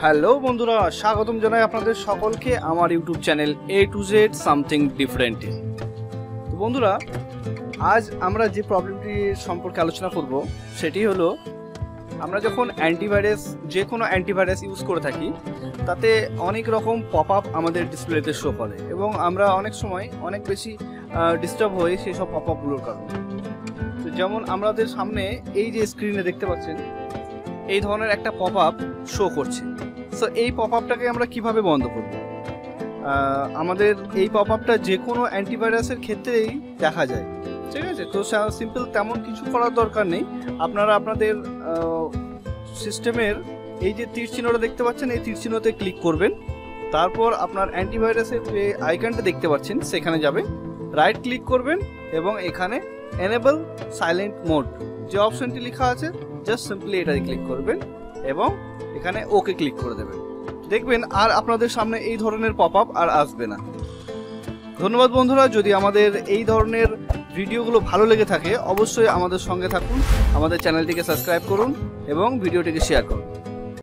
Hello বন্ধুরা, স্বাগতম জানাই আপনাদের সকলকে আমার YouTube channel A to Z something different. তো বন্ধুরা, আজ আমরা যে প্রবলেমটি সম্পর্কে আলোচনা করব সেটি হলো, আমরা যখন অ্যান্টিভাইরাস যে কোনো অ্যান্টিভাইরাস ইউজ করে থাকি তাতে অনেক রকম পপ আপ আমাদের ডিসপ্লেতে শো করে এবং আমরা অনেক সময় অনেক বেশি ডিস্টার্ব হই সেই সব পপ আপগুলোর কারণে। তো যেমন আমাদের সামনে এই যে স্ক্রিনে দেখতে পাচ্ছেন, এই ধরনের একটা পপ আপ শো করছে। সো এই পপ আপটাকে আমরা কিভাবে বন্ধ করব? আমাদের এই পপ আপটা যে কোনো অ্যান্টিভাইরাসের ক্ষেত্রেই দেখা যায়, ঠিক আছে? তো সিম্পল তেমন কিছু করার দরকার নেই। আপনারা আপনাদের সিস্টেমের এই যে তীর চিহ্নটা দেখতে পাচ্ছেন, এই তীর চিহ্নতে ক্লিক করবেন। তারপর আপনার অ্যান্টিভাইরাসের যে আইকনটা দেখতে পাচ্ছেন সেখানে যাবেন, রাইট ক্লিক করবেন এবং এখানে এনেবল সাইলেন্ট মোড যে অপশনটি লেখা আছে জাস্ট সিম্পলি এটাতে ক্লিক করবেন এবং এখানে ওকে ক্লিক করে দেবেন। দেখবেন আর আপনাদের সামনে এই ধরনের পপ আপ আর আসবে না। ধন্যবাদ বন্ধুরা। যদি আমাদের এই ধরনের ভিডিওগুলো ভালো লেগে থাকে অবশ্যই আমাদের সঙ্গে থাকুন, আমাদের চ্যানেলটিকে সাবস্ক্রাইব করুন এবং ভিডিওটিকে শেয়ার করুন।